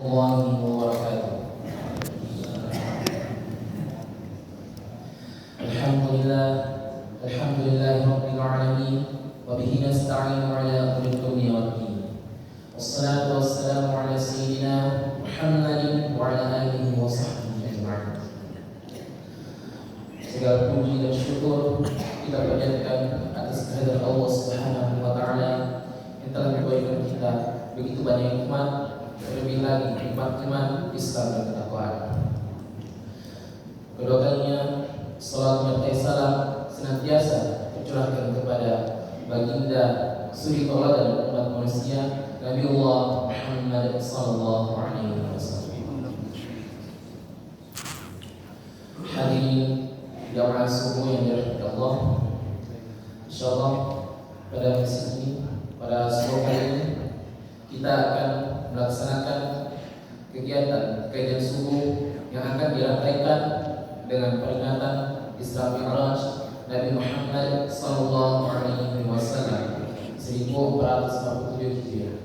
warahmatullahi wabarakatuh. Alhamdulillahirabbil alamin wa bihi nasta'inu ala umuri dunya waddin. Wassalatu wassalamu ala sayyidina Muhammadin wa ala alihi wa sahbihi ajma'in. Segala puji dan syukur kita panjatkan atas kehadirat Allah Subhanahu wa taala yang telah memberikan kita begitu banyak nikmat, terlebih lagi nikmat iman, Islam dan ketakwaan. Kedua kalinya salat dan salam senantiasa tercurahkan kepada baginda suri tauladan umat manusia Nabiullah Muhammad sallallahu alaihi wasallam. Hadirin jamaah subuh yang dirahmati Allah, insyaallah pada misi ini, pada subuh kali ini kita akan melaksanakan kegiatan kajian subuh yang akan dirangkaikan dengan peringatan Isra Mi'raj Nabi Muhammad sallallahu alaihi wasallam 1447 Hijriah.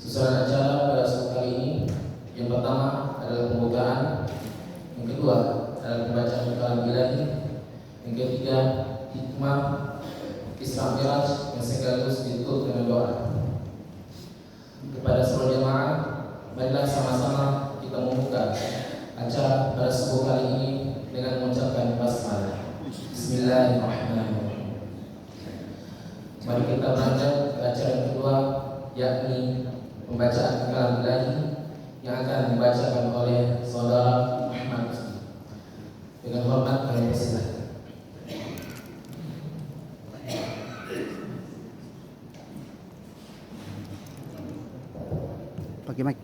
Susunan acara pada subuh kali ini, yang pertama adalah pembukaan, yang kedua adalah pembacaan kalam ilahi, yang ketiga hikmah Isra Mi'raj yang sekaligus ditutup dengan doa. Kepada seluruh jemaah, marilah sama-sama kita membuka acara pada subuh kali ini dengan mengucapkan basmalah. Bismillahirrahmanirrahim. Mari kita beranjak ke acara yang kedua, yakni pembacaan kalam ilahi yang akan dibacakan oleh saudara Muhammad. Dengan hormat kami persilakan. Pakai mic.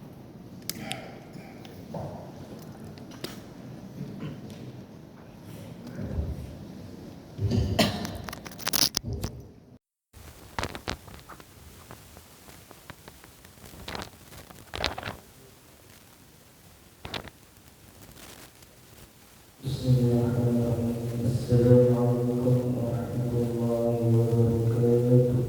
Bismillahirrahmanirrahim. Assalamualaikum warahmatullahi wabarakatuh.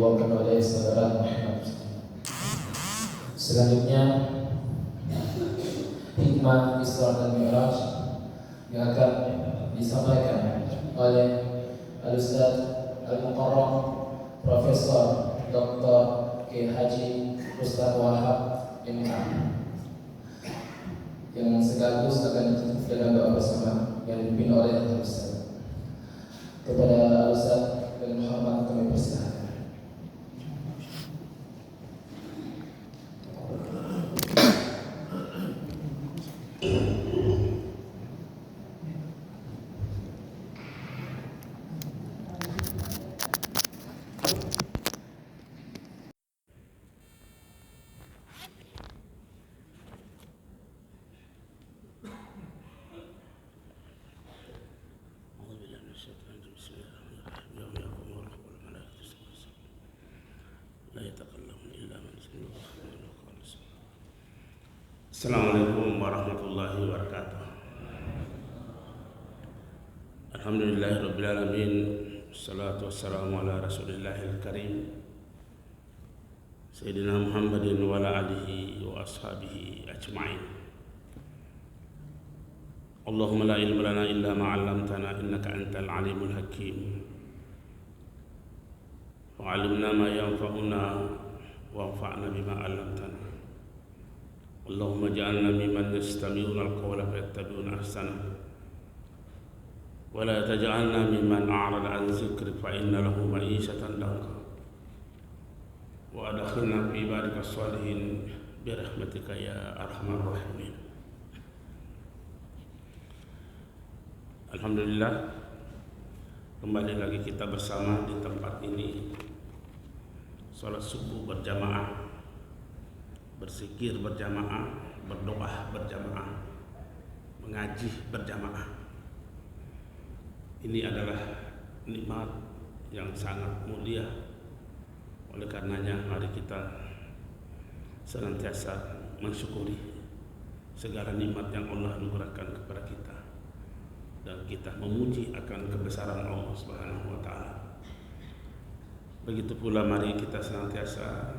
dibawakan oleh saudara Muhammad. Selanjutnya hikmah Isra dan Mi'raj yang akan disampaikan oleh Al-Ustaz Al-Muqarram Profesor Dr. K. Haji Ustaz Wahab MA, yang sekaligus akan ditutup dengan doa bersama yang dipimpin oleh Al-Ustaz. Kepada Al-Ustaz dan Muhammad kami persilakan. Assalamualaikum warahmatullahi wabarakatuh. Alhamdulillahirabbil alamin. Wassalatu wassalamu ala Rasulillahil karim Sayyidina Muhammadin wa ala alihi wa ashabihi ajma'in. Allahumma la ilma lana illa ma 'allamtana innaka antal alimul hakim. Wa 'allimna ma yanfa'una wanfa'na bima 'allamtana. Allahumma ja'alna mimman yastami'una al-qawla fayattabi'una ahsana wa la taj'alna mimman a'rada an dzikri fa inna lahu ma'ishatan danka wa adkhilna fi ibadika sholihin bi rahmatika ya arhamar rahimin. Alhamdulillah, kembali lagi kita bersama di tempat ini, salat subuh berjamaah, berzikir berjamaah, berdoa berjamaah, mengaji berjamaah. Ini adalah nikmat yang sangat mulia. Oleh karenanya mari kita senantiasa mensyukuri segala nikmat yang Allah anugerahkan kepada kita, dan kita memuji akan kebesaran Allah Subhanahu wa taala. Begitu pula mari kita senantiasa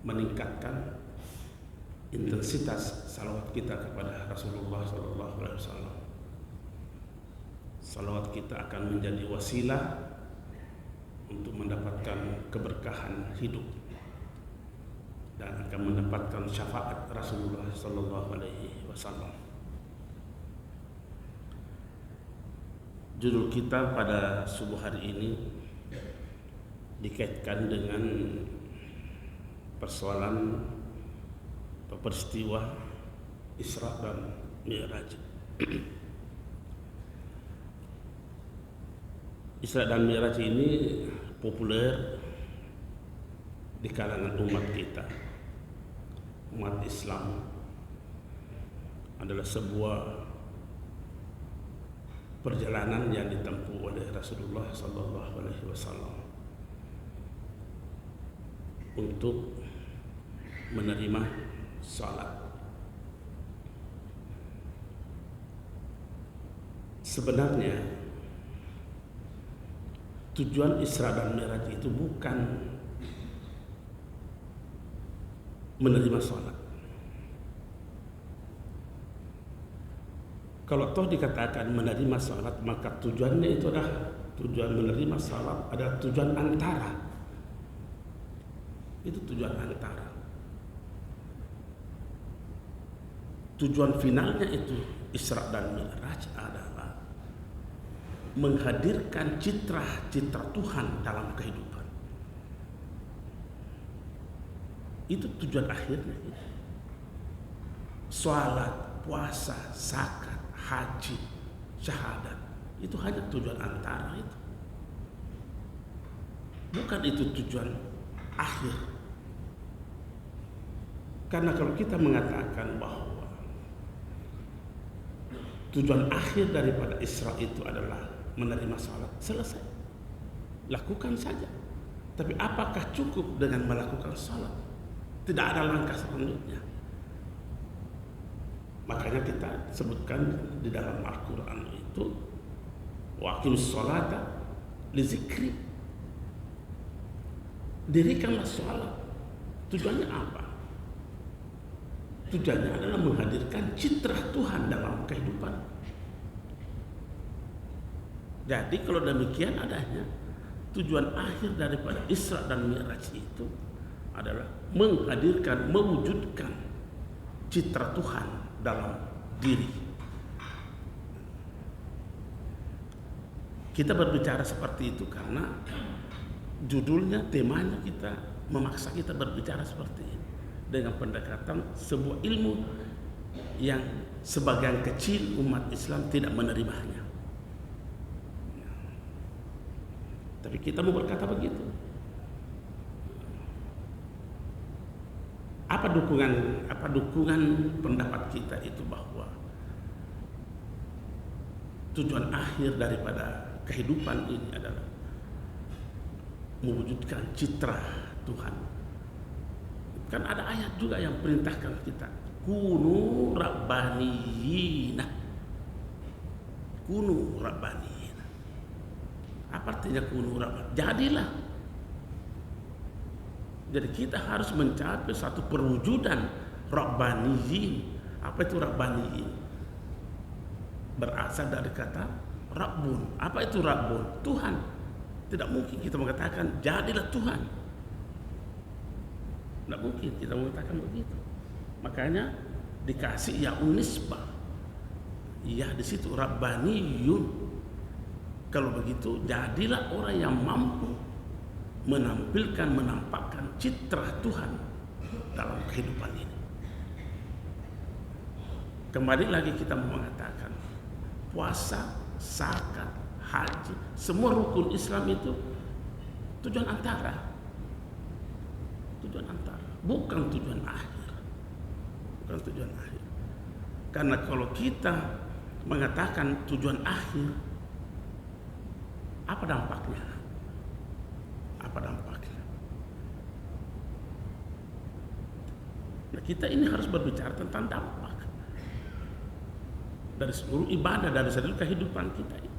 meningkatkan intensitas salawat kita kepada Rasulullah SAW. Salawat kita akan menjadi wasilah untuk mendapatkan keberkahan hidup dan akan mendapatkan syafaat Rasulullah SAW. Judul kita pada subuh hari ini dikaitkan dengan persoalan atau peristiwa Isra dan Mi'raj. Isra dan Mi'raj ini populer di kalangan umat kita, umat Islam. Adalah sebuah perjalanan yang ditempuh oleh Rasulullah SAW untuk menerima salat. Sebenarnya tujuan Isra dan Mi'raj itu bukan menerima salat. Kalau toh dikatakan menerima salat, maka tujuannya itu adalah tujuan menerima salat, ada tujuan antara. Itu tujuan antara. Tujuan finalnya itu Isra dan Mi'raj adalah menghadirkan citra Tuhan dalam kehidupan. Itu tujuan akhirnya. Salat, puasa, zakat, haji, syahadat, itu hanya tujuan antara itu. Bukan itu tujuan akhir. Karena kalau kita mengatakan bahwa tujuan akhir daripada Isra itu adalah menerima salat, selesai, lakukan saja. Tapi apakah cukup dengan melakukan salat? Tidak ada langkah selanjutnya. Makanya kita sebutkan di dalam Al-Quran itu wa aqimus sholata li zikri. dirikanlah sholat. Tujuannya apa? Tujuannya adalah menghadirkan citra Tuhan dalam kehidupan. Jadi kalau demikian adanya, tujuan akhir daripada Isra dan Mi'raj itu adalah menghadirkan, mewujudkan citra Tuhan dalam diri. Kita berbicara seperti itu karena judulnya, temanya kita memaksa kita berbicara seperti ini dengan pendekatan sebuah ilmu yang sebagian kecil umat Islam tidak menerimanya. Tapi kita mau berkata begitu. Apa dukungan pendapat kita itu bahwa tujuan akhir daripada kehidupan ini adalah mewujudkan citra Tuhan. Kan ada ayat juga yang perintahkan kita, kunu rabbaniyina. Kunu rabbaniyina. Apa artinya kunu rabbaniyina? Jadilah. Jadi kita harus mencapai satu perwujudan rabbaniyin. Apa itu rabbaniyin? Berasal dari kata Rabbun. Apa itu Rabbun? Tuhan. Tidak mungkin kita mengatakan jadilah Tuhan. Tidak mungkin kita mengatakan begitu. Makanya dikasih ya unisbah. Ya di situ Rabbaniyun. Kalau begitu jadilah orang yang mampu menampilkan, menampakkan citra Tuhan dalam kehidupan ini. Kembali lagi kita mengatakan puasa, zakat, haji, semua rukun Islam itu tujuan antara. Tujuan antara, bukan tujuan akhir. Bukan tujuan akhir. Karena kalau kita mengatakan tujuan akhir, apa dampaknya? Apa dampaknya? Nah, kita ini harus berbicara tentang dampak dari seluruh ibadah, dari seluruh kehidupan kita ini.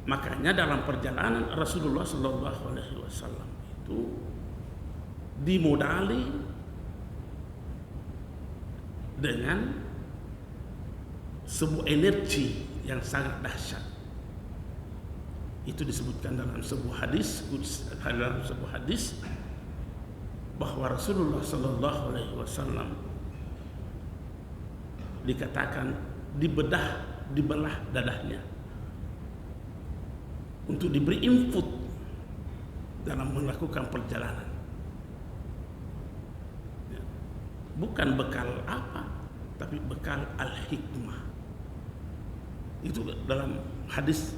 Makanya dalam perjalanan Rasulullah SAW itu dimodali dengan sebuah energi yang sangat dahsyat. Itu disebutkan dalam sebuah hadis bahwa Rasulullah SAW dikatakan dibelah dadahnya untuk diberi input dalam melakukan perjalanan. Bukan bekal apa, tapi bekal al-hikmah. Itu dalam hadis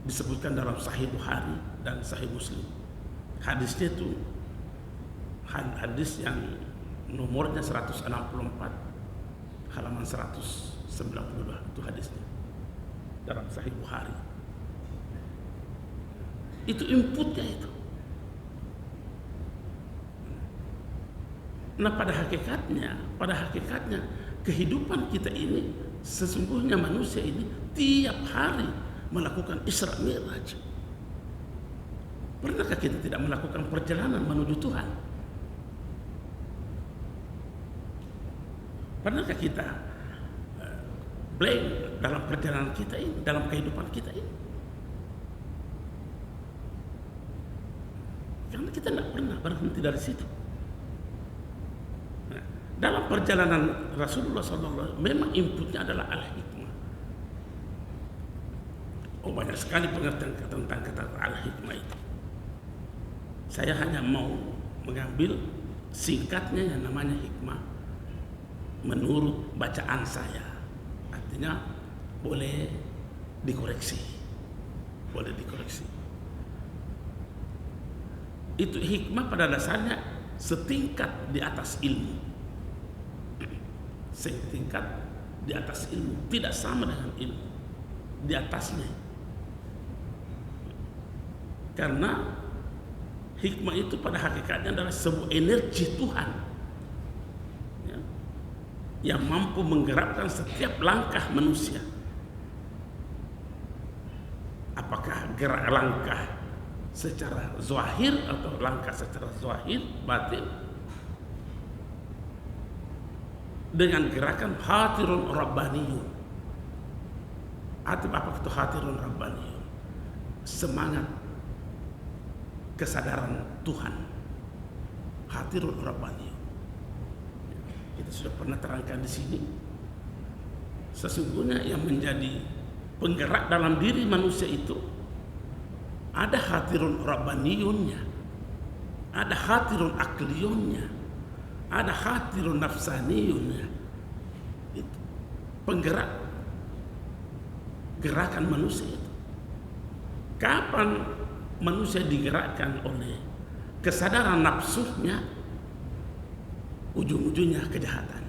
disebutkan dalam Sahih Bukhari dan Sahih Muslim. Hadisnya itu hadis yang nomornya 164 halaman 192 itu hadisnya dalam Sahih Bukhari. Itu inputnya itu. Nah pada hakikatnya kehidupan kita ini sesungguhnya manusia ini tiap hari melakukan Isra Mi'raj. Pernahkah kita tidak melakukan perjalanan menuju Tuhan? Pernahkah kita blank dalam perjalanan kita ini, dalam kehidupan kita ini? Karena kita tidak pernah berhenti dari situ. Nah, dalam perjalanan Rasulullah SAW memang inputnya adalah al-hikmah. Oh banyak sekali pengertian tentang kata al-hikmah itu. Saya hanya mau mengambil singkatnya yang namanya hikmah menurut bacaan saya. Artinya boleh dikoreksi. Boleh dikoreksi. Itu hikmah pada dasarnya setingkat di atas ilmu. Setingkat di atas ilmu, tidak sama dengan ilmu. Di atasnya. Karena hikmah itu pada hakikatnya adalah sebuah energi Tuhan ya, yang mampu menggerakkan setiap langkah manusia. Apakah gerak langkah secara zahir atau langkah secara zahir batin dengan gerakan hatirun rabbaniyun. Atau apa itu hatirun rabbaniyun? Semangat kesadaran Tuhan. Hatirun rabbaniyun. Kita sudah pernah terangkan di sini. Sesungguhnya yang menjadi penggerak dalam diri manusia itu ada hatirun rabbaniyunnya, ada hatirun akliyunnya, ada hatirun nafsaniyunnya. Itu penggerak gerakan manusia itu. Kapan manusia digerakkan oleh kesadaran nafsunya, ujung-ujungnya kejahatan.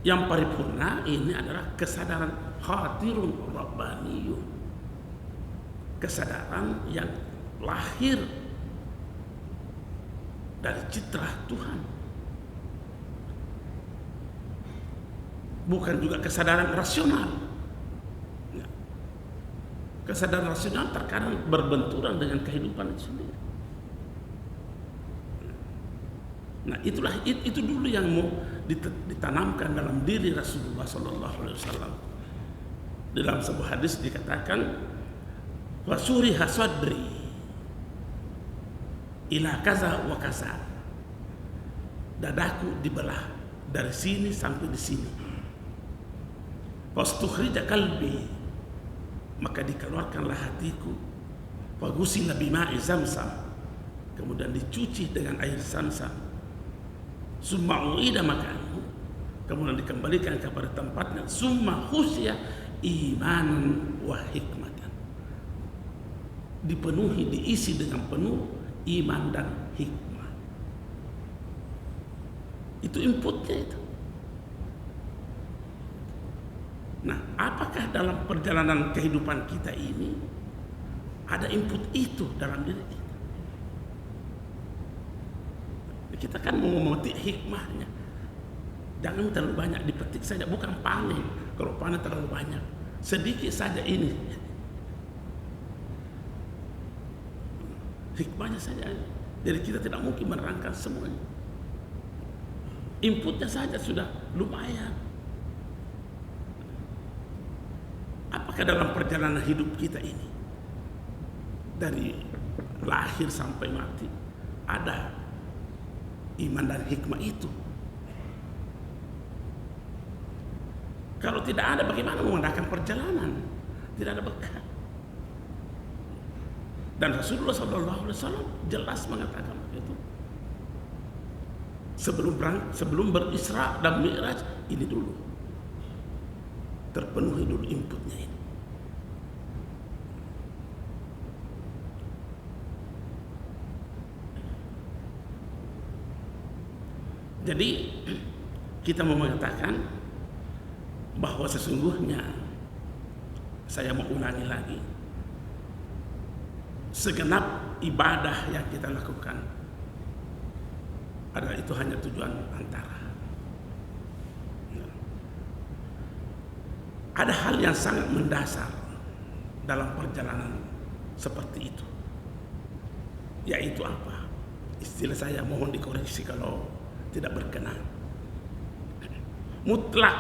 Yang paripurna ini adalah kesadaran hatirun rabbaniyun, kesadaran yang lahir dari citra Tuhan, bukan juga kesadaran rasional. Kesadaran rasional terkadang berbenturan dengan kehidupan itu sendiri. Nah, itu dulu yang mau ditanamkan dalam diri Rasulullah SAW. Dalam sebuah hadis dikatakan, wasuriha sadri ila kaza wa kaza. Dadaku dibelah dari sini sampai di sini. Wastukhrija qalbi, maka dikeluarkanlah hatiku. Fagusila bima'i zamzam, kemudian dicuci dengan air zamzam. Summa uida makanu, kemudian dikembalikan kepada tempatnya. Summa khusya imanan wa hikmatan, dipenuhi, diisi dengan penuh iman dan hikmah. Itu inputnya itu. Nah, apakah dalam perjalanan kehidupan kita ini ada input itu dalam diri kita? Kita kan mau memetik hikmahnya. Jangan terlalu banyak dipetik saja, bukan panen. Kalau panen terlalu banyak, sedikit saja ini. Hikmahnya saja. Jadi kita tidak mungkin menerangkan semuanya. Inputnya saja sudah lumayan. Apakah dalam perjalanan hidup kita ini, dari lahir sampai mati, ada iman dan hikmah itu? Kalau tidak ada, bagaimana mengadakan perjalanan? Tidak ada bekal. Dan Rasulullah SAW jelas mengatakan begitu. Sebelum berisra dan mi'raj, ini dulu terpenuhi dulu inputnya ini. Jadi kita mau mengatakan bahwa sesungguhnya, saya mau ulangi lagi, segenap ibadah yang kita lakukan adalah itu hanya tujuan antara. Ada hal yang sangat mendasar dalam perjalanan seperti itu, yaitu apa? Istilah saya mohon dikoreksi kalau tidak berkenan. Mutlak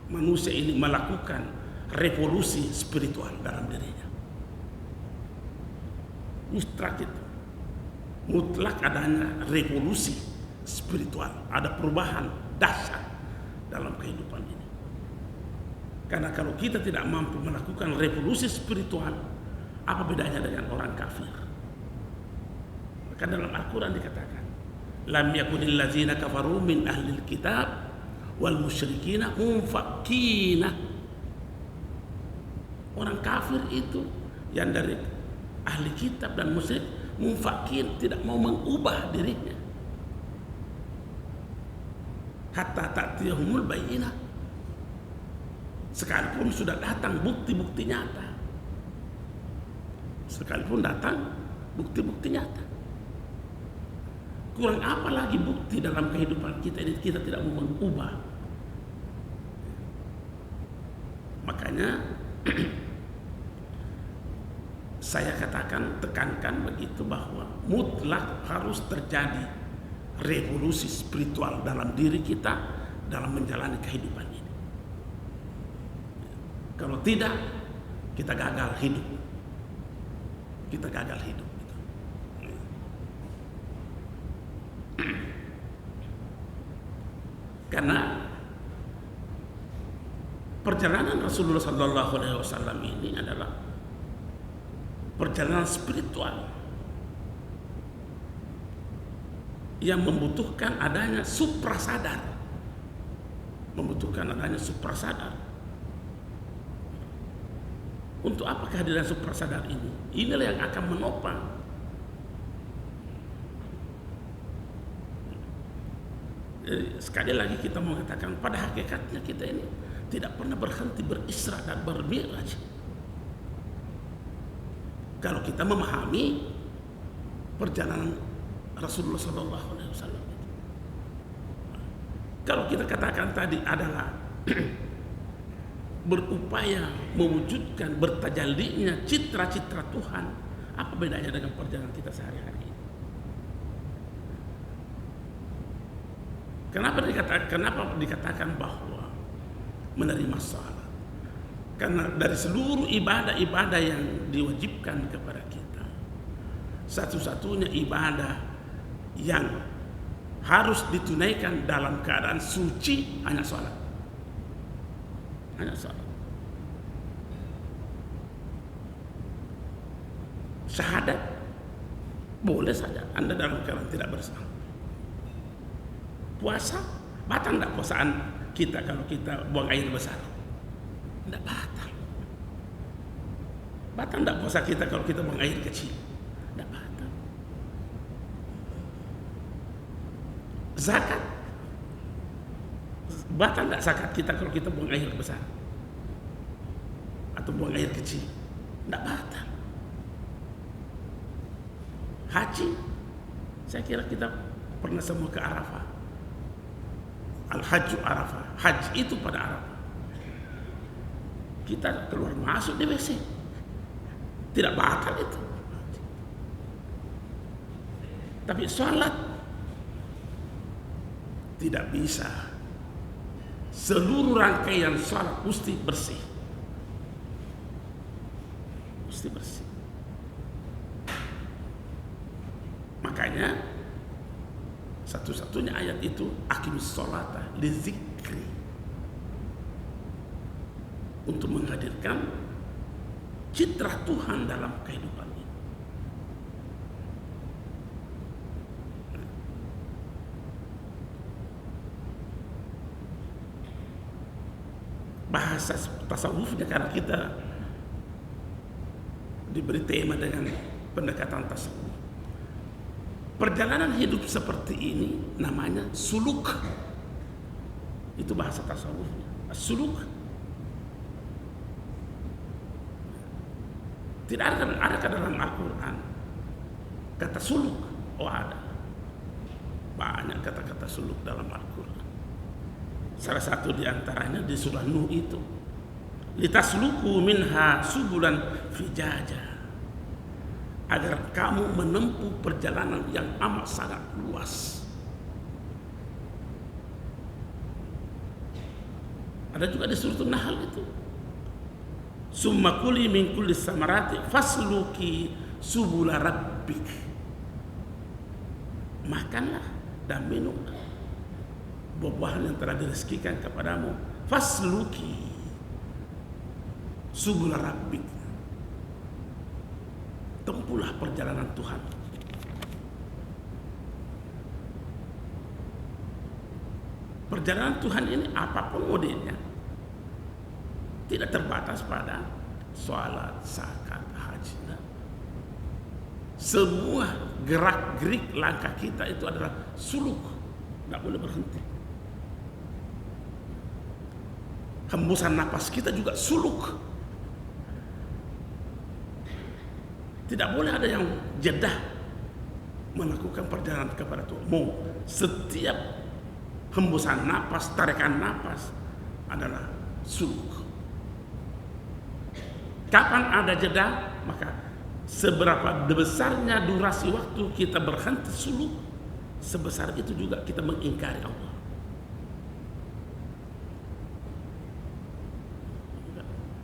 manusia ini melakukan revolusi spiritual dalam dirinya. Mutlak adanya revolusi spiritual, ada perubahan dasar dalam kehidupan ini. Karena kalau kita tidak mampu melakukan revolusi spiritual, apa bedanya dengan orang kafir? Maka dalam Al-Quran dikatakan, lam yakunil ladzina kafaru min ahlil kitab wal musyrikina munfakina. Orang kafir itu yang dari ahli kitab dan musyrik, munfakin, tidak mau mengubah dirinya hatta ta'tiyahumul bayyinah, sekalipun sudah datang bukti-bukti nyata. Sekalipun datang bukti-bukti nyata, kurang apa lagi bukti dalam kehidupan kita ini? Kita tidak mau mengubah Makanya saya katakan, tekankan begitu, bahwa mutlak harus terjadi revolusi spiritual dalam diri kita dalam menjalani kehidupan ini. Kalau tidak, kita gagal hidup. Kita gagal hidup. Karena perjalanan Rasulullah SAW ini adalah perjalanan spiritual yang membutuhkan adanya suprasadar. Membutuhkan adanya suprasadar. Untuk apa kehadiran suprasadar ini? Inilah yang akan menopang sekali lagi kita mengatakan, pada hakikatnya kita ini tidak pernah berhenti berisra dan bermi'raj. Kalau kita memahami perjalanan Rasulullah SAW, kalau kita katakan tadi adalah berupaya mewujudkan bertajallinya citra-citra Tuhan, apa bedanya dengan perjalanan kita sehari-hari? Kenapa dikatakan bahwa menerima salat? Karena dari seluruh ibadah-ibadah yang diwajibkan kepada kita, satu-satunya ibadah yang harus ditunaikan dalam keadaan suci hanya salat. Hanya salat. Syahadat boleh saja Anda dalam keadaan tidak bersalah. Puasa, batal enggak puasaan kita kalau kita buang air besar? Enggak batal. Batal enggak puasa kita kalau kita buang air kecil? Enggak batal. Zakat, batal enggak zakat kita kalau kita buang air besar atau buang air kecil? Enggak batal. Haji, saya kira kita pernah semua ke Arafah. Al-Hajju Arafah, haji itu pada Arafah. Kita keluar masuk di WC, tidak batal itu. Tapi sholat tidak bisa. Seluruh rangkaian sholat mesti bersih. Mesti bersih. Makanya satu-satunya ayat itu, aqimis sholata li zikri, untuk menghadirkan citra Tuhan dalam kehidupan ini. Bahasa tasawufnya, karena kita diberi tema dengan pendekatan tasawuf. Perjalanan hidup seperti ini namanya suluk. Itu bahasa tasawufnya. Suluk. Tidak ada dalam Al-Quran kata suluk. Oh ada. Banyak kata-kata suluk dalam Al-Quran. Salah satu diantaranya di surah Nuh itu. Litasluku minha subulan fijaja. Agar kamu menempuh perjalanan yang amat sangat luas. Ada juga di surah An-Nahl itu. Summa kuli min kulli samarati fasluki subula rabbik. Makanlah dan minumlah buah-buahan yang telah direzekikan kepadamu. Fasluki subula rabbik. Tempuhlah perjalanan Tuhan. Perjalanan Tuhan ini apapun modelnya, tidak terbatas pada sholat, zakat, haji. Semua gerak-gerik langkah kita itu adalah suluk, nggak boleh berhenti. Hembusan napas kita juga suluk. Tidak boleh ada yang jedah melakukan perjalanan kepada Tuhan. Mau setiap hembusan napas, tarikan napas adalah suluk. Kapan ada jeda, maka seberapa besarnya durasi waktu kita berhenti suluk, sebesar itu juga kita mengingkari Allah.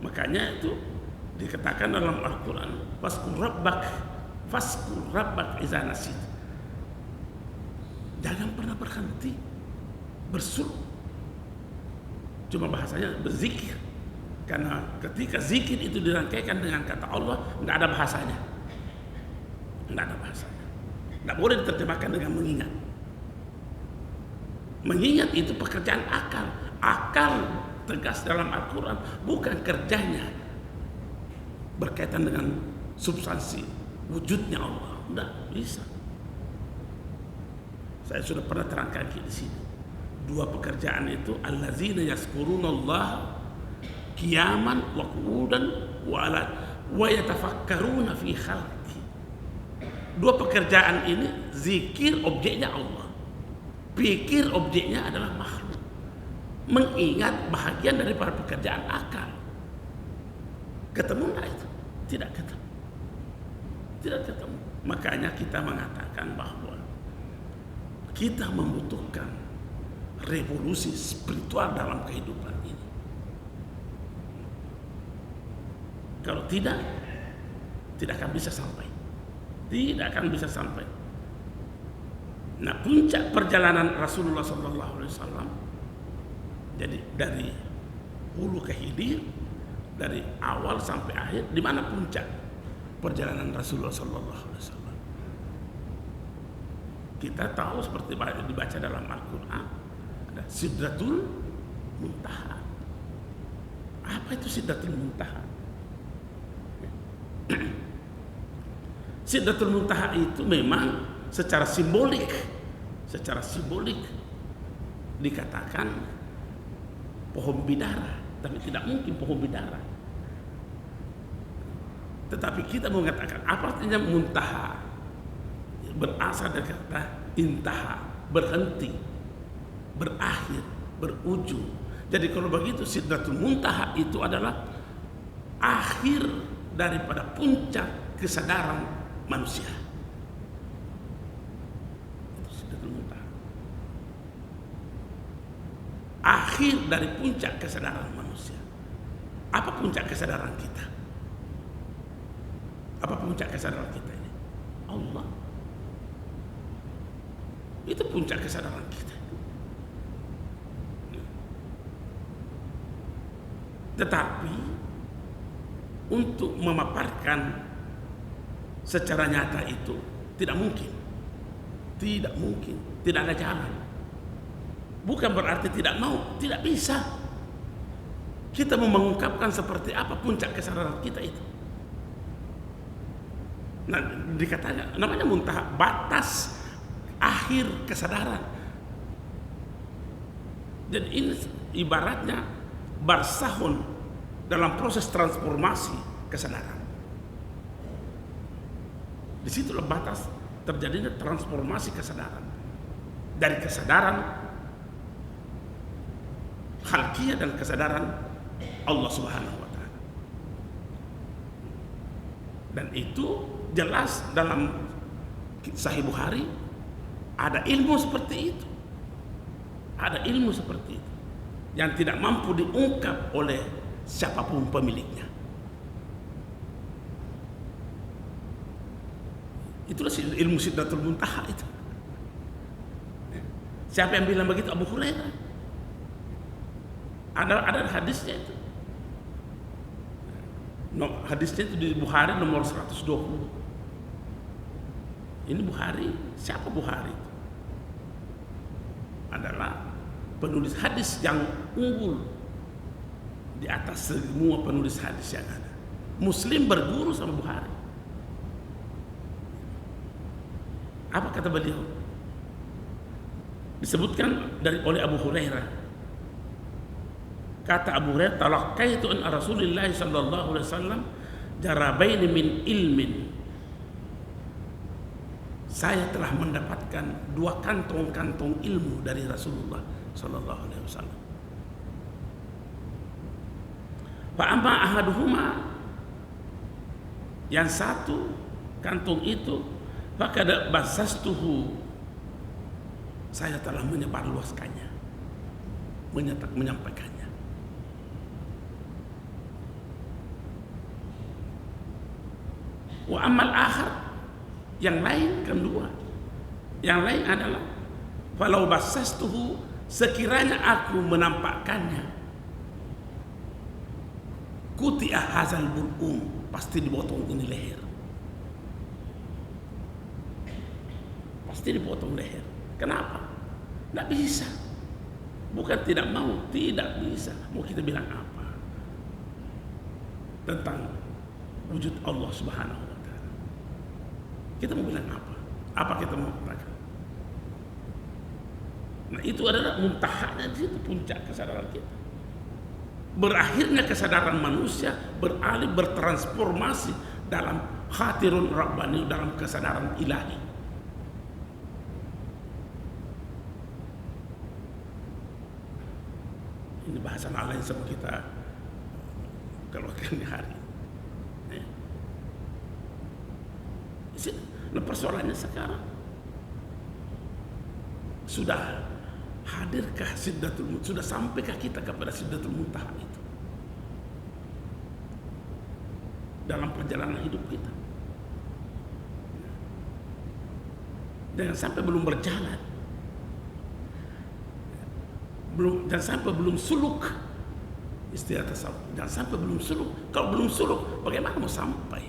Makanya itu dikatakan dalam Al-Quran, faskur rabbak iza nasit. Jangan pernah berhenti bersuluk. Cuma bahasanya berzikir. Karena ketika zikir itu dirangkaikan dengan kata Allah, nggak ada bahasanya. Nggak ada bahasanya. Nggak boleh diterjemahkan dengan mengingat. Mengingat itu pekerjaan akal. Akal tegas dalam Al-Quran, bukan kerjanya berkaitan dengan substansi wujudnya Allah. Nggak bisa. Saya sudah pernah terangkan di sini. Dua pekerjaan itu, allazina yazkurunallah qiyaman wa qu'udan wa yatafakkaruna fi khalqi. Dua pekerjaan ini, zikir objeknya Allah, pikir objeknya adalah makhluk. Mengingat bahagian daripada pekerjaan akal. Ketemu enggak itu? Tidak ketemu. Tidak ketemu. Makanya kita mengatakan bahwa kita membutuhkan revolusi spiritual dalam kehidupan ini. Kalau tidak akan bisa sampai. Tidak akan bisa sampai. Nah, puncak perjalanan Rasulullah SAW, jadi dari hulu ke hilir, dari awal sampai akhir, di mana puncak perjalanan Rasulullah SAW? Kita tahu seperti dibaca dalam Al-Quran, ada Sidratul Muntaha. Apa itu Sidratul Muntaha? Sidratul Muntaha itu memang secara simbolik dikatakan pohon bidara, tapi tidak mungkin pohon bidara. Tetapi kita mengatakan apa artinya muntaha? Berasal dari kata intaha, berhenti, berakhir, berujung. Jadi kalau begitu Sidratul Muntaha itu adalah akhir daripada puncak kesadaran manusia. Itu Sidratul Muntaha. Akhir dari puncak kesadaran manusia. Apa puncak kesadaran kita? Apa puncak kesadaran kita ini? Allah. Itu puncak kesadaran kita. Tetapi untuk memaparkan secara nyata itu tidak mungkin. Tidak mungkin, tidak ada jalan. Bukan berarti tidak mau, tidak bisa. Kita mau mengungkapkan seperti apa puncak kesadaran kita itu. Nah, dikatakan namanya muntaha, batas akhir kesadaran. Jadi ini ibaratnya barsahun dalam proses transformasi kesadaran. Di situlah batas terjadinya transformasi kesadaran. Dari kesadaran khalqiyah dan kesadaran Allah Subhanahu wa taala. Dan itu jelas dalam Sahih Bukhari ada ilmu seperti itu. Ada ilmu seperti itu yang tidak mampu diungkap oleh siapapun pemiliknya. Itulah ilmu Sidratul Muntaha itu. Siapa yang bilang begitu? Abu Hurairah. Ada hadisnya itu. Hadisnya itu di Bukhari nomor 120. Ini Bukhari. Siapa Bukhari? Adalah penulis hadis yang unggul di atas semua penulis hadis yang ada. Muslim berguru sama Bukhari. Apa kata beliau? Disebutkan oleh Abu Hurairah. Kata Abu Hurairah, "Talaqqaitu an Rasulillah sallallahu alaihi wasallam jarabaini min ilmin." Saya telah mendapatkan dua kantong-kantong ilmu dari Rasulullah sallallahu alaihi wasallam. Fa amma ahaduhuma Yang satu kantung itu fakad basastuhu, saya telah menyebarluaskannya, menyampaikannya. Wa amal akhar, yang lain kedua, yang lain adalah falau basastuhu, sekiranya aku menampakkannya, kuti'ah hazal bul'um, pasti dipotong ini leher, pasti dipotong leher. Kenapa? Tidak bisa. Bukan tidak mau, tidak bisa. Mau kita bilang apa tentang wujud Allah Subhanahu wa Ta'ala? Kita mau bilang apa? Apa kita mau katakan? Nah, itu adalah muntahanya, di situ puncak kesadaran kita. Berakhirnya kesadaran manusia beralih, bertransformasi dalam khatirun rabbani, dalam kesadaran ilahi. Ini bahasan lain sama kita kalau hari. Nah, persoalannya sekarang sudah hadirkah Sidratul Muntaha? Sudah sampaikah kita kepada Sidratul Muntaha itu dalam perjalanan hidup kita? Jangan sampai belum berjalan, jangan sampai belum suluk istilah tasawuf. Jangan sampai belum suluk. Kalau belum suluk, bagaimana mau sampai?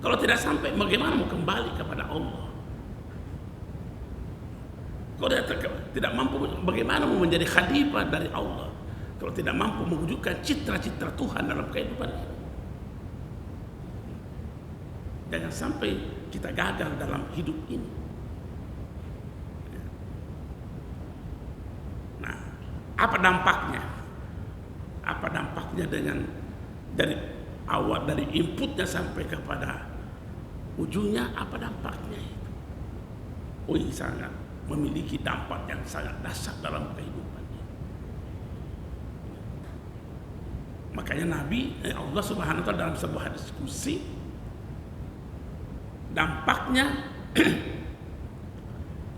Kalau tidak sampai, bagaimana mau kembali kepada Allah? Kalau tidak mampu, bagaimana mau menjadi khalifah dari Allah? Kalau tidak mampu mewujudkan citra-citra Tuhan dalam kehidupan kita. Jangan sampai kita gagal dalam hidup ini. Nah, apa dampaknya? Apa dampaknya dengan dari awal, dari inputnya sampai kepada ujungnya, apa dampaknya itu? Oh, ini sangat memiliki dampak yang sangat dahsyat dalam kehidupan. Makanya Nabi Allah Subhanahu wa Ta'ala dalam sebuah diskusi, dampaknya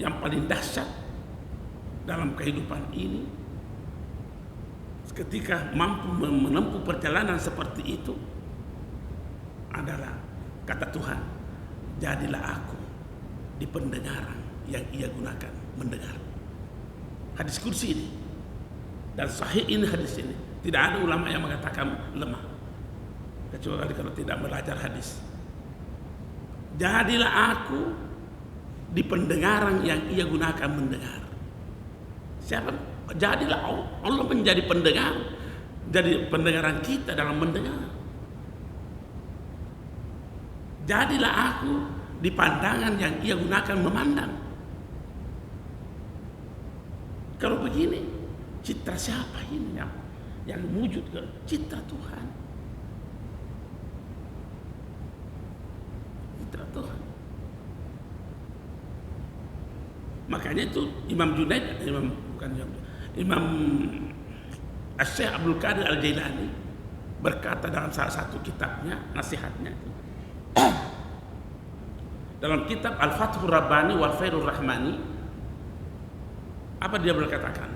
yang paling dahsyat dalam kehidupan ini ketika mampu menempuh perjalanan seperti itu adalah, kata Tuhan, jadilah aku di pendengaran yang ia gunakan mendengar. Hadis kursi ini dan sahih ini, hadis ini tidak ada ulama yang mengatakan lemah kecuali kalau tidak belajar hadis. Jadilah aku di pendengaran yang ia gunakan mendengar. Siapa? Jadilah Allah menjadi pendengar, jadi pendengaran kita dalam mendengar. Jadilah aku di pandangan yang ia gunakan memandang. Kalau begini, citra siapa ini yang wujud ke citra Tuhan? Citra Tuhan. Makanya itu Imam Junaid, Imam Syekh Abdul Qadir Al-Jailani berkata dalam salah satu kitabnya, nasihatnya, dalam kitab Al-Fathur Rabbani wal Fairur Rahmani, apa dia berkatakan?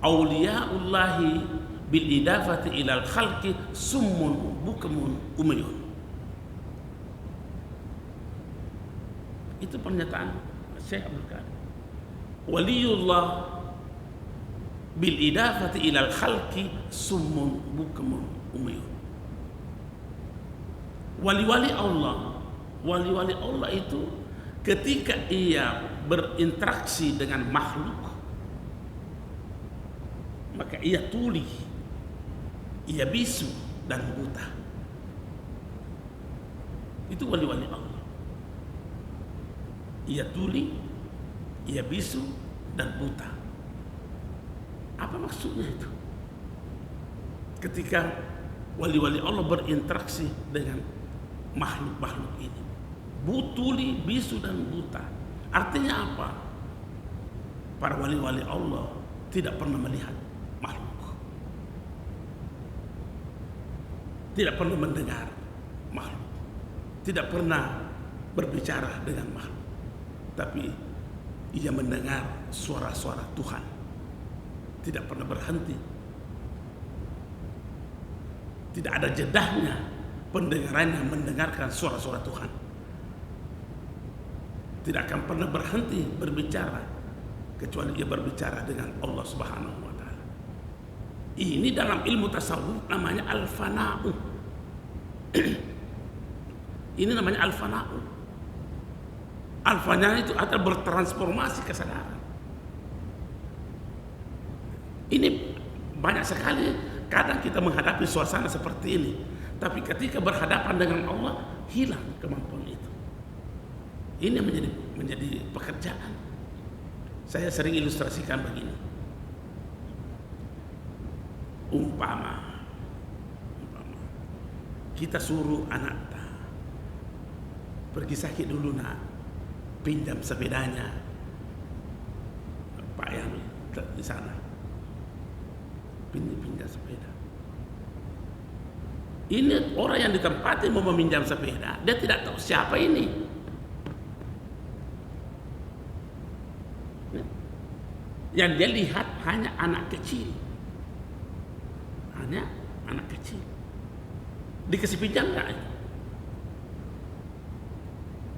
Auliyaullahi bil idafati ilal khalqi summun bukamun umyun. Itu pernyataan Syekh Abdul Qadir. Waliullah bil idafati ilal khalqi summun bukamun umyun. Wali-wali Allah itu ketika ia berinteraksi dengan makhluk, maka ia tuli, ia bisu dan buta. Itu wali-wali Allah. Ia tuli, ia bisu dan buta. Apa maksudnya itu? Ketika wali-wali Allah berinteraksi dengan makhluk-makhluk ini, tuli, bisu dan buta. Artinya apa? Para wali-wali Allah tidak pernah melihat makhluk, tidak pernah mendengar makhluk. tidak pernah berbicara dengan makhluk, tapi ia mendengar suara-suara Tuhan, tidak pernah berhenti, tidak ada jedahnya pendengarannya mendengarkan suara-suara Tuhan, tidak akan pernah berhenti berbicara kecuali ia berbicara dengan Allah Subhanahu wa Ta'ala. Ini dalam ilmu tasawuf namanya al-fana'u. Ini namanya al-fana'u. Al-fana itu atau bertransformasi kesadaran. Ini banyak sekali kadang kita menghadapi suasana seperti ini, tapi ketika berhadapan dengan Allah hilang kemampuan itu. Ini menjadi pekerjaan. Saya sering ilustrasikan begini. Umpama kita suruh anak pergi sakit dulu nak, pinjam sepedanya Pak yang di sana, pinjam sepeda. Ini orang yang ditempati mau meminjam sepeda, dia tidak tahu siapa ini. Yang dia lihat hanya anak kecil, dikasih pinjam nggak?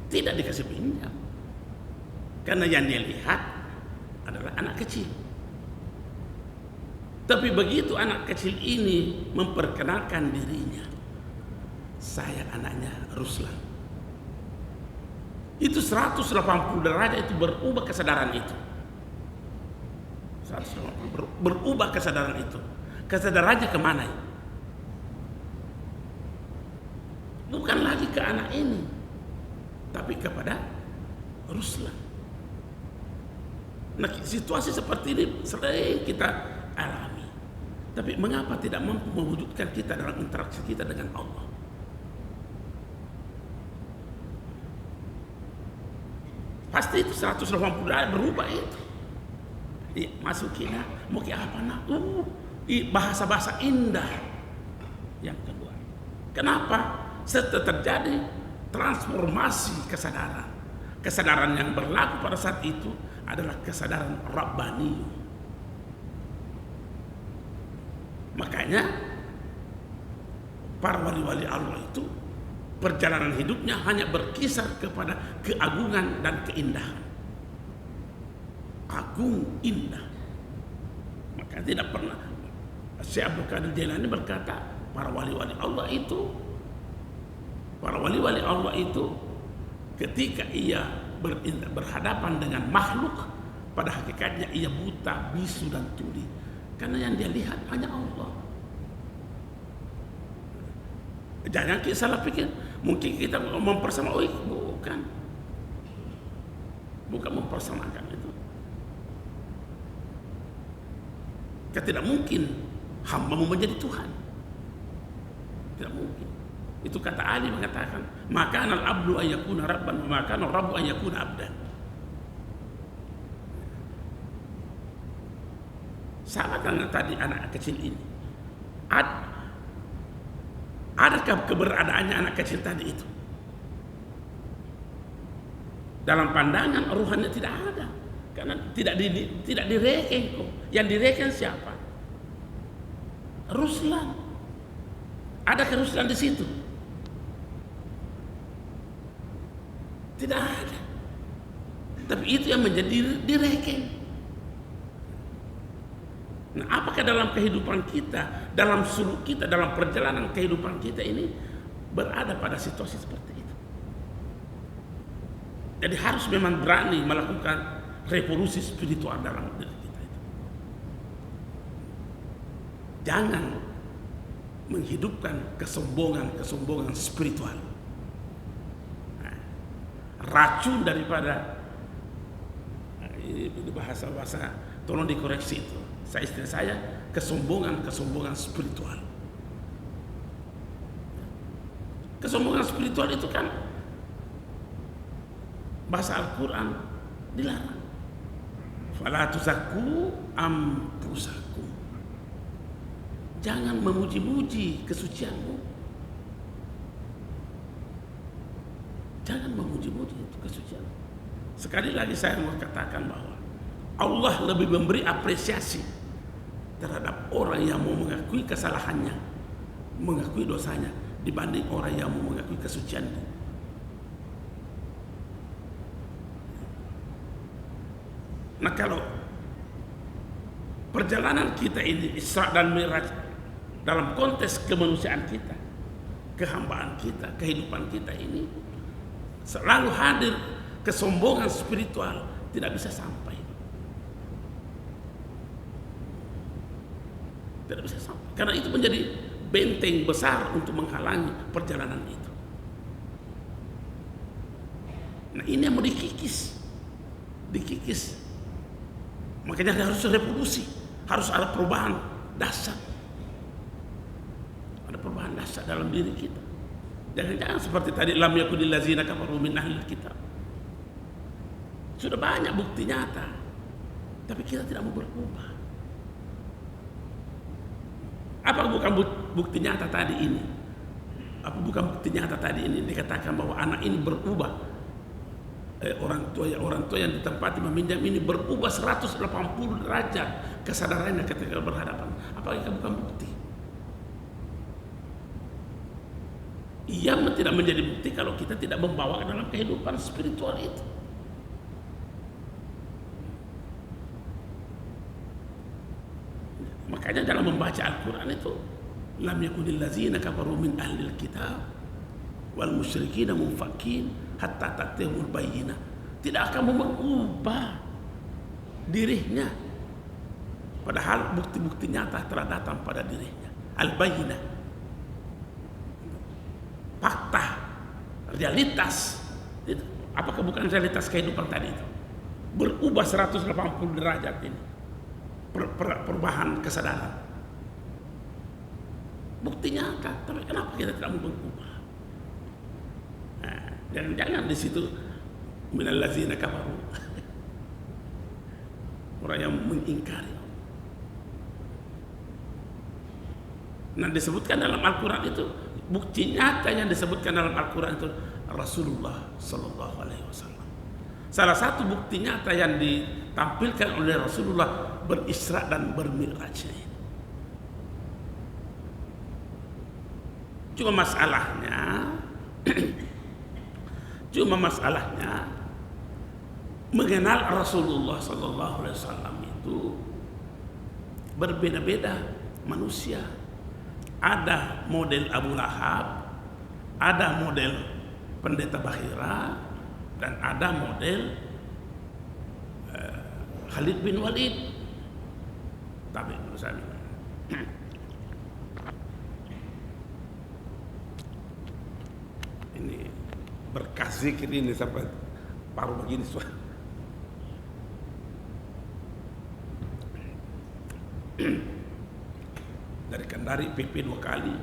Tidak dikasih pinjam, karena yang dia lihat adalah anak kecil. Tapi begitu anak kecil ini memperkenalkan dirinya, saya anaknya Ruslan, itu 180 derajat itu berubah kesadaran itu. 180 berubah kesadaran itu. Kesadarannya kemana? Bukan lagi ke anak ini, tapi kepada Ruslan. Nah, situasi seperti ini sering kita alami. Tapi mengapa tidak mampu mewujudkan kita dalam interaksi kita dengan Allah? Pasti itu 180 derajat berubah itu. Masukin mau ke apa nak? Bahasa-bahasa indah yang kedua. Kenapa? Setelah terjadi transformasi kesadaran. Kesadaran yang berlaku pada saat itu adalah kesadaran Rabbani. Makanya para wali-wali Allah itu perjalanan hidupnya hanya berkisar kepada keagungan dan keindahan. Agung, indah. Maka tidak pernah Syekh Abdul Qadir Jailani berkata, para wali-wali Allah itu ketika ia berhadapan dengan makhluk, pada hakikatnya ia buta, bisu dan tuli, karena yang dia lihat hanya Allah. Jangan kita salah pikir, mungkin kita mempersamakan, bukan mempersamakan itu. Tidak mungkin hamba mau menjadi Tuhan, tidak mungkin. Itu kata Ali mengatakan, maka al abdu ayyakuna rabban, maka al rabbu ayyakuna abdan. Sama dengan tadi anak kecil ini. Adakah keberadaannya anak kecil tadi itu? Dalam pandangan ruhannya tidak ada, karena tidak direken kok. Yang direken siapa? Ruslan. Adakah Ruslan di situ? Tidak ada. Tapi itu yang menjadi direken. Nah, apakah dalam kehidupan kita, dalam suluk kita, dalam perjalanan kehidupan kita ini berada pada situasi seperti itu? Jadi harus memang berani melakukan revolusi spiritual dalam diri kita itu. Jangan menghidupkan kesombongan spiritual. Nah, racun daripada ini bahasa tolong dikoreksi itu. Istilah saya kesombongan spiritual. Kesombongan spiritual itu kan bahasa Al-Quran dilarang. Fala tuzakku anfusakum. Jangan memuji-muji kesucianmu. Jangan memuji-muji itu kesucian. Sekali lagi saya mau katakan bahwa Allah lebih memberi apresiasi terhadap orang yang mau mengakui kesalahannya, mengakui dosanya, dibanding orang yang mau mengakui kesuciannya. Nah, kalau perjalanan kita ini Isra dan Mi'raj dalam konteks kemanusiaan kita, kehambaan kita, kehidupan kita ini selalu hadir kesombongan spiritual, tidak bisa sampai. Tidak bisa sampai. Karena itu menjadi benteng besar untuk menghalangi perjalanan itu. Nah, ini yang mau dikikis. Makanya harus revolusi, harus ada perubahan dasar. Ada perubahan dasar dalam diri kita. Jangan-jangan seperti tadi, lam yakunil ladzina kafaru min ahlil kitab. Sudah banyak bukti nyata, tapi kita tidak mau berubah. Apa bukan bukti nyata tadi ini? Apa bukan bukti nyata tadi ini dikatakan bahwa anak ini berubah? Orang tua yang ditempati meminjam ini berubah 180 derajat kesadarannya ketika berhadapan. Apakah itu bukan bukti? Ia tidak menjadi bukti kalau kita tidak membawa dalam kehidupan spiritual itu. Makanya dalam membaca Al-Quran itu, lam yakunil ladzina kafaru min ahlil kitab wal musyrikina munfakin hatta ta'tiyahumul bayyinah. Tidak akan mengubah dirinya, padahal bukti-bukti nyata telah datang pada dirinya. Al-bayyinah, fakta, realitas. Apakah bukan realitas kehidupan tadi itu? Berubah 180 derajat ini. Perubahan kesadaran. Bukti nyata, tapi kenapa kita tidak mau berubah? Nah, jangan di situ minal ladzina kafaru. Orang yang mengingkari. Nah, disebutkan dalam Al-Quran itu, bukti nyata yang disebutkan dalam Al-Quran itu Rasulullah Sallallahu Alaihi Wasallam. Salah satu bukti nyata yang ditampilkan oleh Rasulullah berisra dan bermi'rajnya ini. Cuma masalahnya mengenal Rasulullah Sallallahu Alaihi Wasallam itu berbeda-beda manusia. Ada model Abu Lahab, ada model pendeta Bahira, dan ada model Khalid bin Walid. Tapi misalnya ini berkas zikir ini sampai paruh begini suara. Dari Kendari PP 2 kali,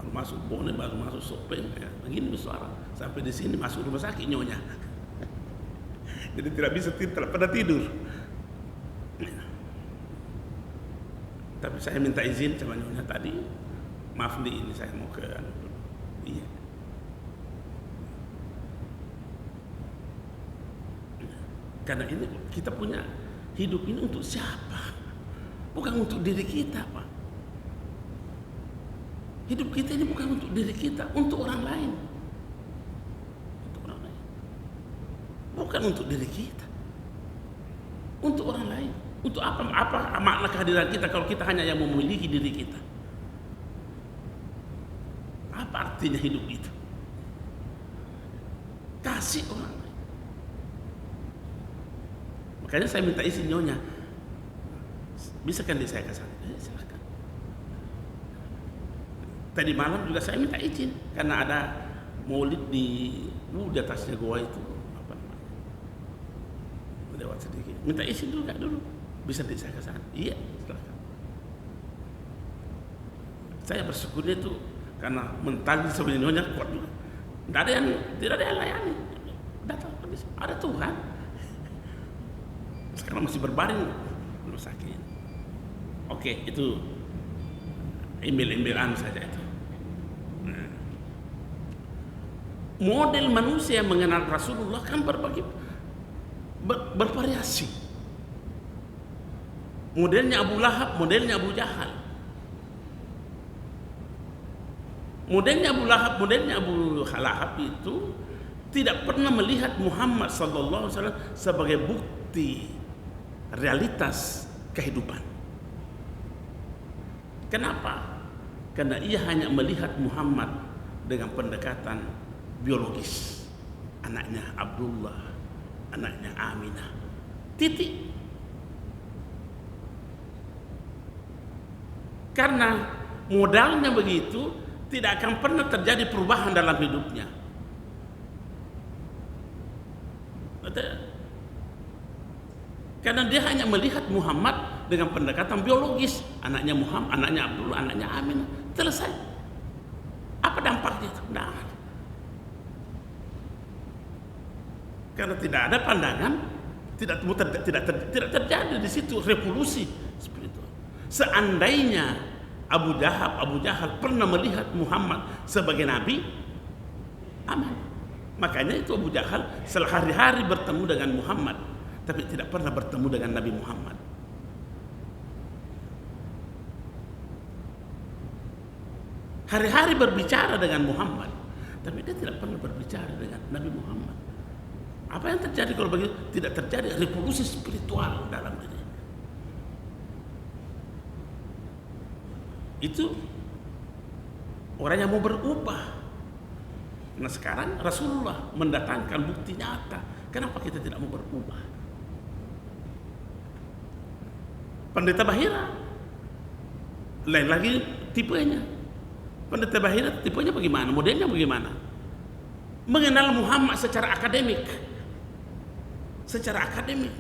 baru masuk Bone, baru masuk Sopeng, ya, begini suara. Sampai di sini masuk rumah sakit nyonya. Jadi tidak bisa pada tidur. Tapi saya minta izin sama nyonya tadi, maaf nih, ini saya mau ke iya. Karena ini kita punya hidup ini untuk siapa? Bukan untuk diri kita, Pak. Hidup kita ini bukan untuk diri kita, untuk orang lain. Untuk orang lain. Bukan untuk diri kita. Untuk orang lain. Untuk apa makna kehadiran kita kalau kita hanya yang memiliki diri kita? Apa artinya hidup itu? Kasih orang lain. Makanya saya minta izin nyonya. Bisa kan saya ke sana? Silakan. Tadi malam juga saya minta izin karena ada maulid di atasnya gua itu, apa namanya? Lewat sedikit. Minta izin dulu enggak dulu? Bisa saya ke sana? Iya, silakan. Saya bersyukurnya itu karena mental sebenarnya nyonya kuat juga. Tidak ada yang layani. Datang ada Tuhan. Sekarang masih berbaring rumah sakit. Oke, itu email-emailan saja itu. model manusia yang mengenal Rasulullah kan bervariasi. Modelnya Abu Lahab, modelnya Abu Jahal. Modelnya Abu Lahab, modelnya Abu Lahab itu tidak pernah melihat Muhammad SAW sebagai bukti realitas kehidupan. Kenapa? Karena ia hanya melihat Muhammad dengan pendekatan biologis. Anaknya Abdullah, anaknya Aminah. Titik. Karena modalnya begitu, tidak akan pernah terjadi perubahan dalam hidupnya. Karena dia hanya melihat Muhammad dengan pendekatan biologis. Anaknya Muhammad, anaknya Abdullah, anaknya Aminah. Selesai. Apa dampaknya itu? Nah, karena tidak ada pandangan, tidak terjadi di situ revolusi spiritual. Seandainya Abu Jahal pernah melihat Muhammad sebagai nabi, aman. Makanya itu Abu Jahal sehari-hari bertemu dengan Muhammad, tapi tidak pernah bertemu dengan Nabi Muhammad. Hari-hari berbicara dengan Muhammad, tapi dia tidak pernah berbicara dengan Nabi Muhammad. Apa yang terjadi kalau begitu? Tidak terjadi revolusi spiritual dalam diri. Itu orang yang mau berubah. Nah sekarang Rasulullah mendatangkan bukti nyata. Kenapa kita tidak mau berubah? Pendeta Bahira lain lagi tipenya. Pendeta Bahira tipenya bagaimana? Modelnya bagaimana? Mengenal Muhammad secara akademik. Secara akademik.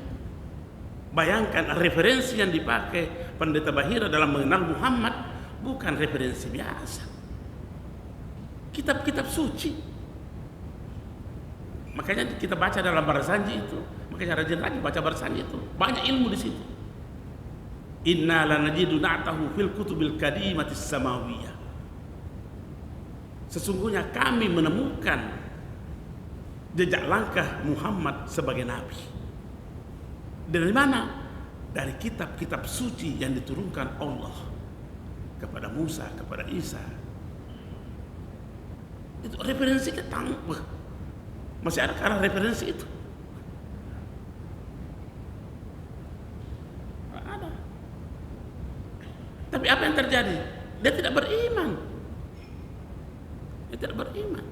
Bayangkan referensi yang dipakai Pendeta Bahira dalam mengenal Muhammad bukan referensi biasa. Kitab-kitab suci. Makanya kita baca dalam Barzanji itu. Makanya rajin lagi baca Barzanji itu. Banyak ilmu di situ. Inna lanajidu na'tahu fil kutubil kadimatis samawiyah. Sesungguhnya kami menemukan jejak langkah Muhammad sebagai nabi. Dari mana? Dari kitab-kitab suci yang diturunkan Allah kepada Musa, kepada Isa. Itu referensi ketangguh. Masih ada karena referensi itu. Ada. Tapi apa yang terjadi? Dia tidak beriman. Dia tidak beriman.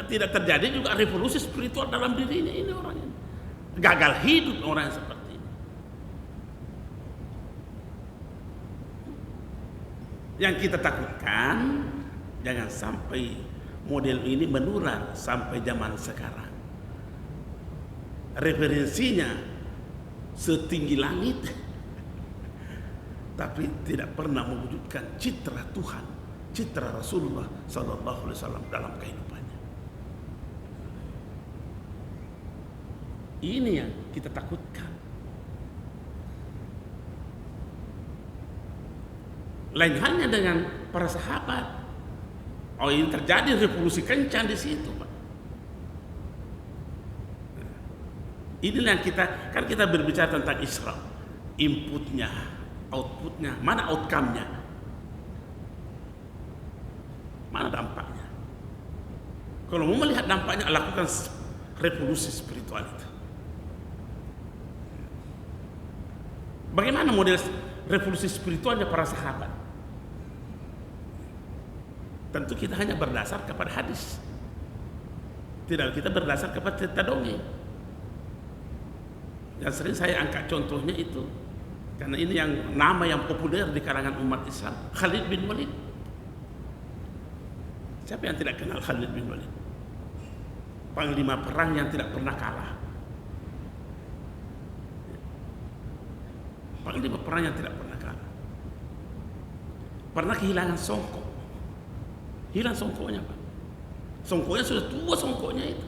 Tidak terjadi juga revolusi spiritual dalam dirinya ini orang ini. Gagal hidup orang yang seperti ini. Yang kita takutkan jangan sampai model ini menular sampai zaman sekarang. Referensinya setinggi langit, tapi tidak pernah mewujudkan citra Tuhan, citra Rasulullah SAW dalam kehidupannya. Ini yang kita takutkan. Lain halnya dengan para sahabat. Oh, ini terjadi revolusi kencang di situ, Pak. Inilah yang kita berbicara tentang Isra, inputnya, outputnya, mana outcome-nya, mana dampaknya. Kalau mau melihat dampaknya, lakukan revolusi spiritual itu. Bagaimana model revolusi spiritualnya para sahabat? Tentu kita hanya berdasar kepada hadis. Tidak kita berdasar kepada cerita dongeng. Yang sering saya angkat contohnya itu, karena ini yang nama yang populer di kalangan umat Islam, Khalid bin Walid. Siapa yang tidak kenal Khalid bin Walid? Panglima perang yang tidak pernah kalah. Panglima perang yang tidak pernah kalah. Pernah kehilangan songkok. Hilang songkoknya, Pak. Songkoknya sudah tua, songkoknya itu.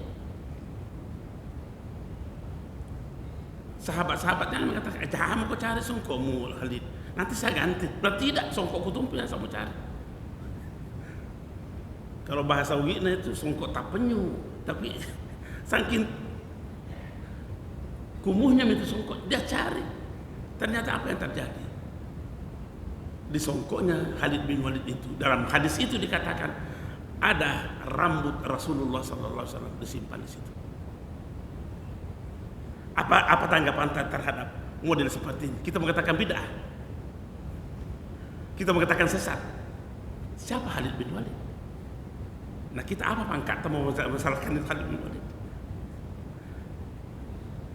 Sahabat-sahabatnya mengatakan, jangan kau cari songkokmu, Khalid. Nanti saya ganti. Berarti tidak, songkokku tumpul yang saya mau cari. Kalau bahasa Ugina itu songkok tak penyu, tapi saking kumuhnya itu songkok, dia cari. Ternyata apa yang terjadi? Di songkoknya Khalid bin Walid itu, dalam hadis itu dikatakan ada rambut Rasulullah SAW disimpan di situ. Apa tanggapan terhadap model seperti ini? Kita mengatakan bid'ah, kita mengatakan sesat. Siapa Khalid bin Walid? Nah, kita apa pangkat mau masalahkan Khalid bin Walid?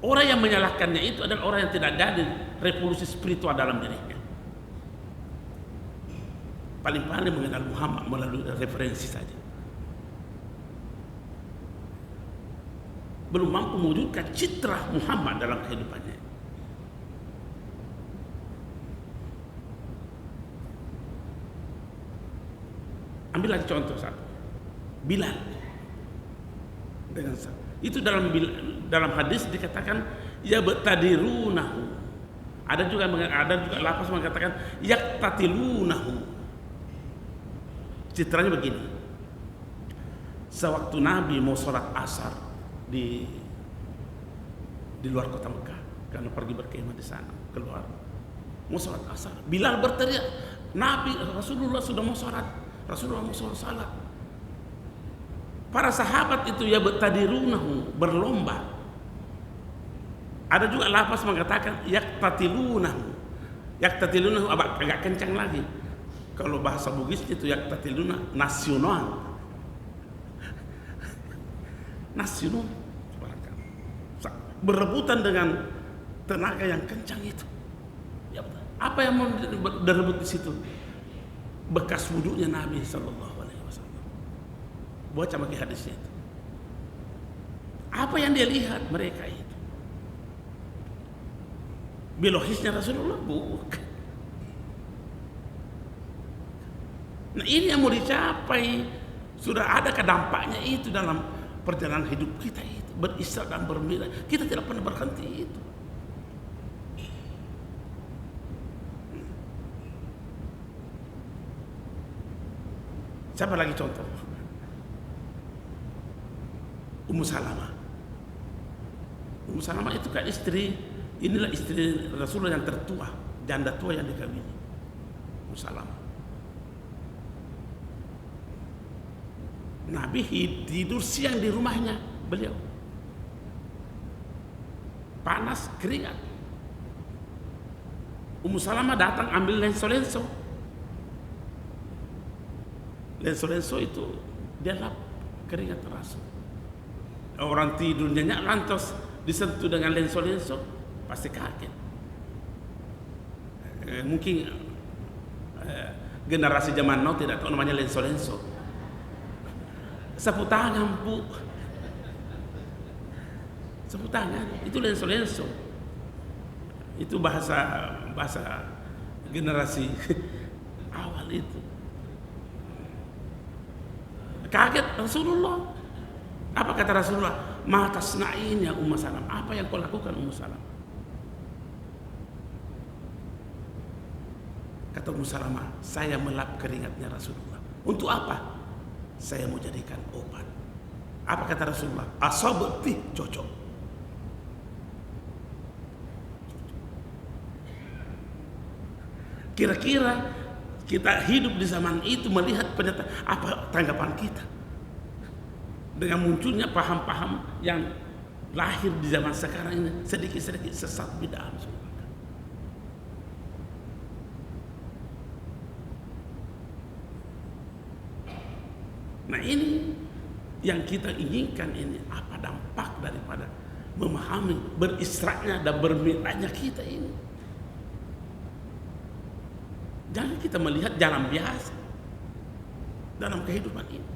Orang yang menyalahkannya itu adalah orang yang tidak ada revolusi spiritual dalam dirinya. Paling-paling mengenal Muhammad melalui referensi saja. Belum mampu mewujudkan citra Muhammad dalam kehidupannya. Ambil lagi contoh satu, Bilal. Dengan itu dalam hadis dikatakan ya betadirunahu. Ada juga lafaz mengatakan yaktatilunahu. Citranya begini. Sewaktu Nabi mau sholat asar di luar kota Mekah, karena pergi berkemah di sana, keluar mau sholat asar, Bilal berteriak, Rasulullah sudah mau sholat, Rasulullah mau sholat. Para sahabat itu ya betadirunahu, berlomba. Ada juga lafaz mengatakan yaktatilunahu. Yaktatilunahu agak kencang lagi. Kalau bahasa Bugis itu yaktatiluna nasional. Nasional. Berebutan dengan tenaga yang kencang itu. Ya, apa yang mau direbut di situ? Bekas wudhunya Nabi Sallallahu Alaihi Wasallam. Baca bagi hadisnya itu. Apa yang dia lihat mereka itu? Biologisnya Rasulullah bukan. Nah, ini yang mau dicapai. Sudah adakah dampaknya itu dalam perjalanan hidup kita itu? Berisra dan bermiraj. Kita tidak pernah berhenti itu. Siapa lagi contoh? Ummu Salamah. Ummu Salamah itu kan inilah istri Rasulullah yang tertua, janda tua yang dikawini. Ummu Salamah. Nabi tidur siang di rumahnya beliau. Panas, keringat. Ummu Salamah datang ambil lenso-lenso. Lenso-lenso itu dia lap keringat Rasul. Orang tidur nyenyak lantas disentuh dengan lenso-lenso, pasti kaget. Mungkin generasi zaman now tidak tahu namanya lenso-lenso. Sapu tangan, Bu. Sapu tangan, itu lenso-lenso. Itu bahasa generasi awal itu. Kaget Rasulullah. Apa kata Rasulullah? Ma tasna'in ya Ummu Salamah. Apa yang kau lakukan Ummu Salamah? Kata Ummu Salamah, saya melap keringatnya Rasulullah. Untuk apa? Saya mau jadikan obat. Apa kata Rasulullah? Asabti, cocok. Kira-kira kita hidup di zaman itu melihat pernyataan, apa tanggapan kita dengan munculnya paham-paham yang lahir di zaman sekarang ini, sedikit-sedikit sesat bid'ah. Nah, ini yang kita inginkan, ini apa dampak daripada memahami berisraknya dan bermirajnya kita ini. Jangan kita melihat jalan biasa dalam kehidupan ini.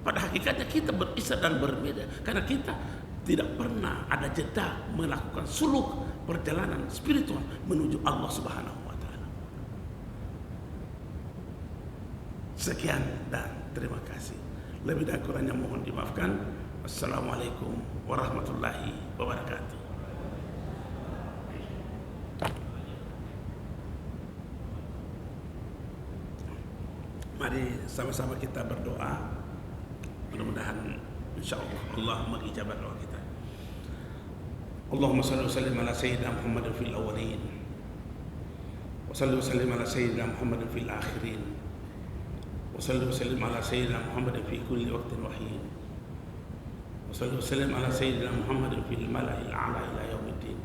Pada hakikatnya kita berisra dan berbeda karena kita tidak pernah ada jeda melakukan suluk perjalanan spiritual menuju Allah Subhanahu wa taala. Sekian dan terima kasih. Lebih dan kurangnya mohon dimaafkan. Assalamualaikum warahmatullahi wabarakatuh. Mari sama-sama kita berdoa Mudah-mudahan insyaallah Allah mengijabah doa kita. Allahumma salli wa sallim ala sayyidina Muhammadin fil awwalin wa salli wa sallim ala sayyidina Muhammadin fil akhirin wa salli wa sallim ala sayyidina Muhammadin fi kulli waqtin wa hin wa salli wa sallim ala sayyidina Muhammadin fil mala'il a'la ila yaumiddin.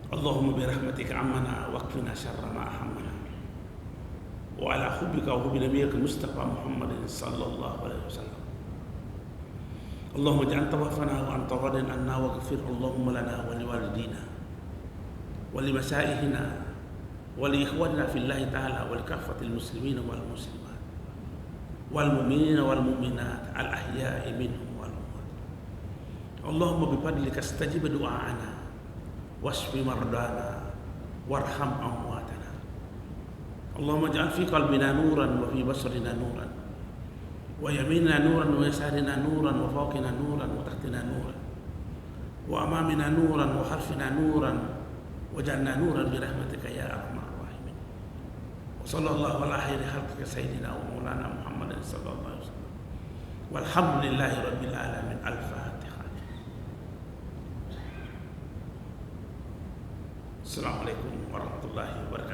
Allahumma bi rahmatika ammana waqfina syarra ma ahammana wa ala hubbika wa hubbi nabiyyika Mustafa Muhammadin sallallahu alaihi wasallam. Allahumma ja'al tawaffana wa anta radin anna waghfir Allahumma lana wa liwalidina wa limasaihina wa li ikhwanina fillahi ta'ala wa likaffatil muslimina wal muslimat wal mu'minina wal mu'minat al ahya'i minhum wal amwat. Allahumma bi fadlika istajib du'ana wasfi mardana warham amwatana. Allahumma ja'al fi qalbina nuran wa fi basarina nuran wa yaminna nuran wa yasarina nuran wa fawqina nuran wa tahtina nuran wa amamina nuran wa khalfina nuran wa ja'alna nuran bi rahmatika ya arhamar rahimin. Wa sallallahu ala khairi khalqika sayyidina wa maulana Muhammadin sallallahu alaihi wasallam. Walhamdulillahi rabbil alamin. Al-Fatihah. Assalamualaikum warahmatullahi wabarakatuh.